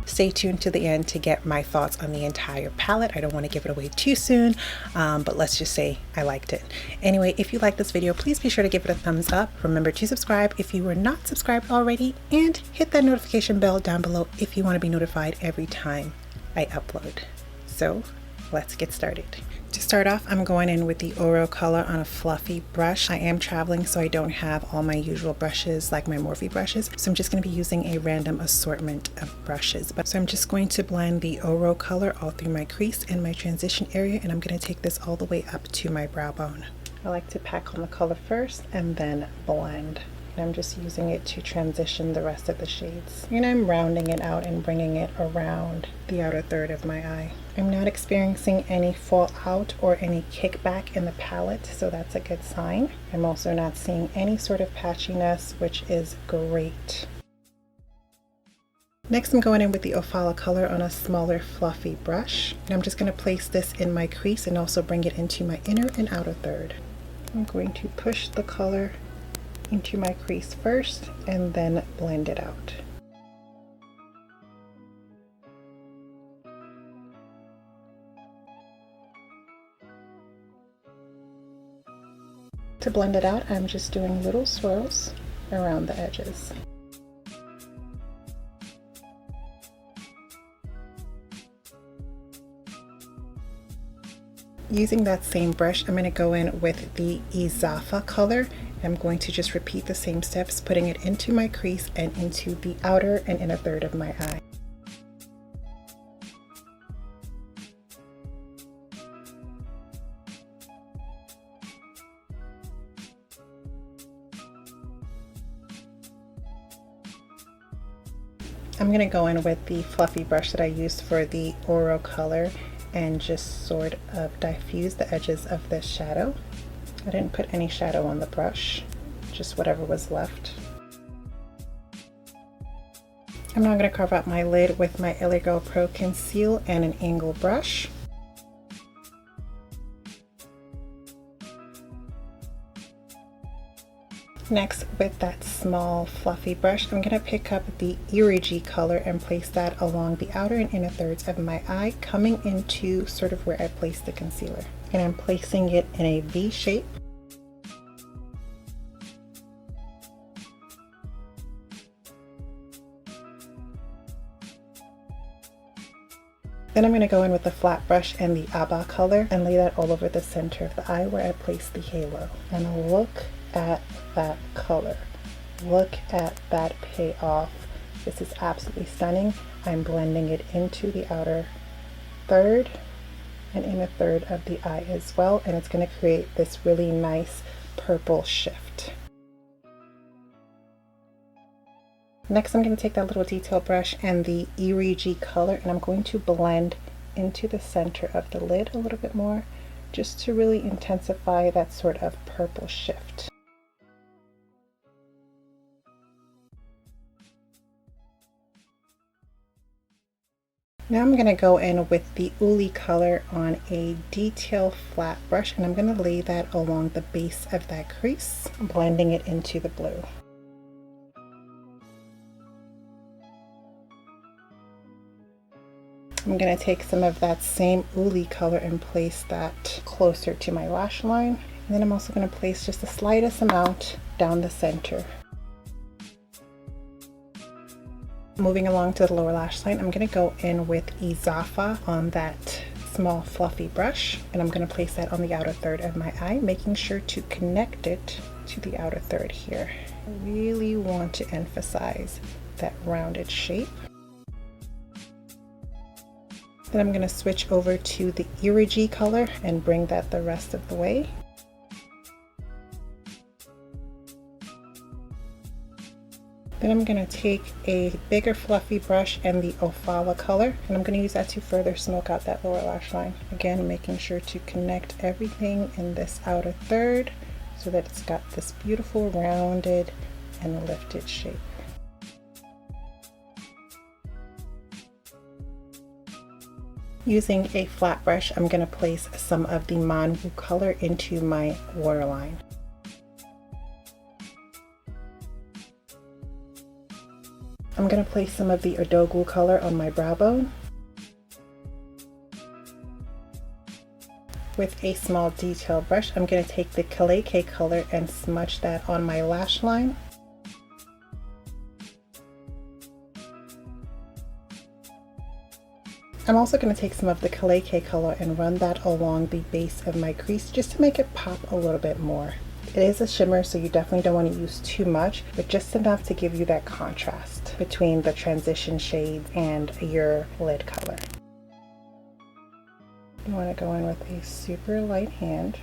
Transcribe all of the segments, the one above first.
Stay tuned to the end to get my thoughts on the entire palette. I don't want to give it away too soon, but let's just say I liked it. Anyway, if you like this video, please be sure to give it a thumbs up. Remember to subscribe if you were not subscribed already, and hit that notification bell down below if you want to be notified every time I upload. So let's get started. To start off, I'm going in with the Oro color on a fluffy brush. I am traveling, so I don't have all my usual brushes like my Morphe brushes, so I'm just going to be using a random assortment of brushes. So I'm just going to blend the Oro color all through my crease and my transition area, and I'm going to take this all the way up to my brow bone. I like to pack on the color first and then blend. And I'm just using it to transition the rest of the shades. And I'm rounding it out and bringing it around the outer third of my eye. I'm not experiencing any fallout or any kickback in the palette, so that's a good sign. I'm also not seeing any sort of patchiness, which is great. Next, I'm going in with the Ofala color on a smaller fluffy brush. And I'm just going to place this in my crease and also bring it into my inner and outer third. I'm going to push the color into my crease first and then blend it out. To blend it out, I'm just doing little swirls around the edges. Using that same brush, I'm going to go in with the Izafa color. I'm going to just repeat the same steps, putting it into my crease and into the outer and inner third of my eye. I'm going to go in with the fluffy brush that I used for the Oro color and just sort of diffuse the edges of this shadow. I didn't put any shadow on the brush, just whatever was left. I'm now going to carve out my lid with my LA Girl Pro Conceal and an angle brush. Next, with that small fluffy brush, I'm going to pick up the Iriji color and place that along the outer and inner thirds of my eye, coming into sort of where I placed the concealer. And I'm placing it in a V shape. Then I'm going to go in with the flat brush and the Abba color and lay that all over the center of the eye where I placed the halo. And look at that color. Look at that payoff. This is absolutely stunning. I'm blending it into the outer third and inner third of the eye as well, and it's going to create this really nice purple shift. Next, I'm going to take that little detail brush and the Iriji color, and I'm going to blend into the center of the lid a little bit more, just to really intensify that sort of purple shift. Now I'm going to go in with the Uli color on a detail flat brush, and I'm going to lay that along the base of that crease, blending it into the blue. I'm going to take some of that same Uli color and place that closer to my lash line. And then I'm also going to place just the slightest amount down the center. Moving along to the lower lash line, I'm going to go in with Izafa on that small fluffy brush, and I'm going to place that on the outer third of my eye, making sure to connect it to the outer third here. I really want to emphasize that rounded shape. Then I'm going to switch over to the Iriji color and bring that the rest of the way. Then I'm going to take a bigger fluffy brush and the Ofala color, and I'm going to use that to further smoke out that lower lash line. Again, making sure to connect everything in this outer third so that it's got this beautiful rounded and lifted shape. Using a flat brush, I'm going to place some of the Manwu color into my waterline. I'm I'm going to place some of the Adogu color on my brow bone with a small detail brush. I'm going to take the Kaleke color and smudge that on my lash line. I'm also going to take some of the Kaleke color and run that along the base of my crease just to make it pop a little bit more. It is a shimmer, so you definitely don't want to use too much, but just enough to give you that contrast between the transition shades and your lid color. You want to go in with a super light hand.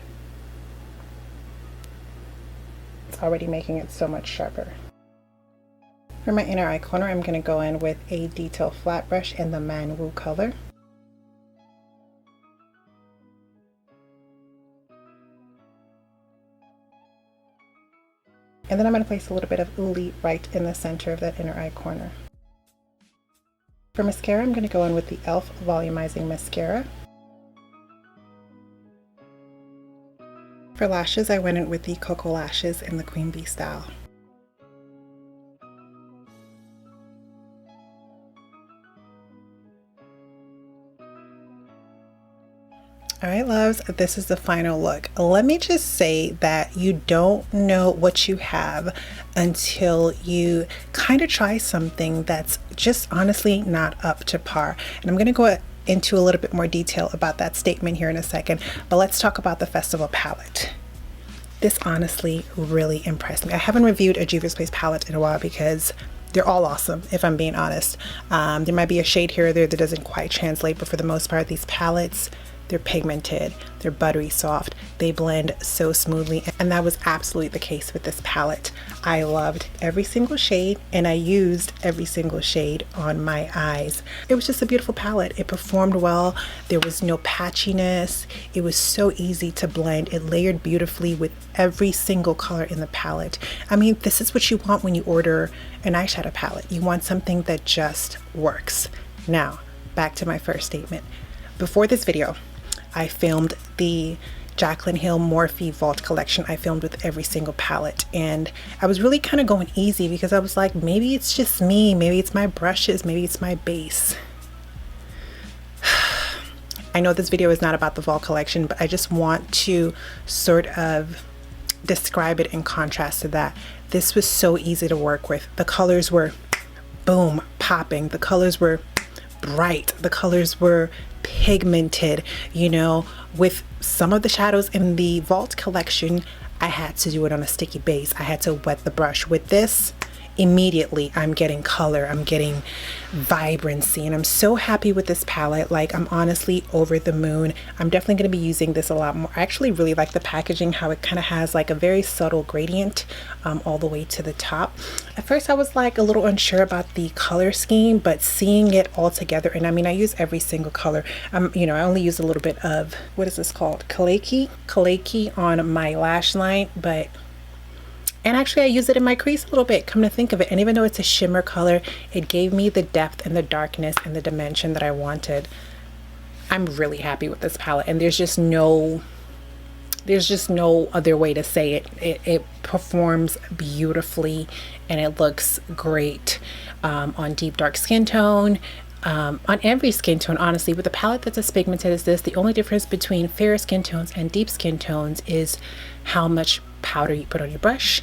It's already making it so much sharper. For my inner eye corner, I'm going to go in with a detail flat brush in the Manwu color. And then I'm going to place a little bit of Uli right in the center of that inner eye corner. For mascara, I'm going to go in with the e.l.f. Volumizing Mascara. For lashes, I went in with the Cocoa Lashes in the Queen Bee style. Alright loves, this is the final look. Let me just say that you don't know what you have until you kind of try something that's just honestly not up to par. And I'm going to go into a little bit more detail about that statement here in a second, but let's talk about the Festival palette. This honestly really impressed me. I haven't reviewed a Juvia's Place palette in a while because they're all awesome, if I'm being honest. There might be a shade here or there that doesn't quite translate, but for the most part, these palettes, they're pigmented, they're buttery soft, they blend so smoothly, and that was absolutely the case with this palette. I loved every single shade, and I used every single shade on my eyes. It was just a beautiful palette. It performed well. There was no patchiness. It was so easy to blend. It layered beautifully with every single color in the palette. I mean, this is what you want when you order an eyeshadow palette. You want something that just works. Now, back to my first statement. Before this video, I filmed the Jaclyn Hill Morphe Vault collection. I filmed with every single palette, and I was really kind of going easy because I was like, maybe it's just me, maybe it's my brushes, maybe it's my base. I know this video is not about the Vault collection, but I just want to sort of describe it in contrast to that. This was so easy to work with. The colors were boom, popping. The colors were bright. The colors were pigmented. You know, with some of the shadows in the Vault collection, I had to do it on a sticky base. I had to wet the brush. With this, immediately I'm getting color, I'm getting vibrancy, and I'm so happy with this palette. Like, I'm honestly over the moon. I'm definitely going to be using this a lot more. I actually really like the packaging, how it kind of has like a very subtle gradient all the way to the top. At first I was like a little unsure about the color scheme, but seeing it all together, and I mean, I use every single color. You know, I only use a little bit of, what is this called? Kaleke on my lash line, and actually I use it in my crease a little bit, come to think of it. And even though it's a shimmer color, it gave me the depth and the darkness and the dimension that I wanted. I'm really happy with this palette, and there's just no other way to say it. It performs beautifully, and it looks great on deep dark skin tone, on every skin tone, honestly. With a palette that's as pigmented as this, the only difference between fair skin tones and deep skin tones is how much powder you put on your brush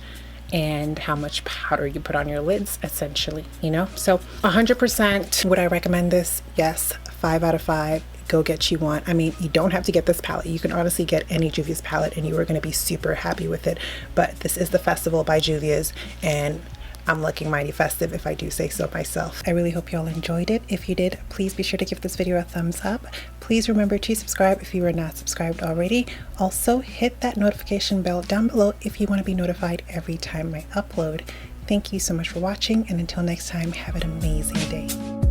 and how much powder you put on your lids, essentially, you know. So 100% would I recommend this? Yes. 5 out of 5. Go get you one. I mean, you don't have to get this palette. You can honestly get any Juvia's palette and you are going to be super happy with it. But this is the Festival by Juvia's, and I'm looking mighty festive, if I do say so myself. I really hope you all enjoyed it. If you did, please be sure to give this video a thumbs up. Please remember to subscribe if you are not subscribed already. Also, hit that notification bell down below if you want to be notified every time I upload. Thank you so much for watching, and until next time, have an amazing day.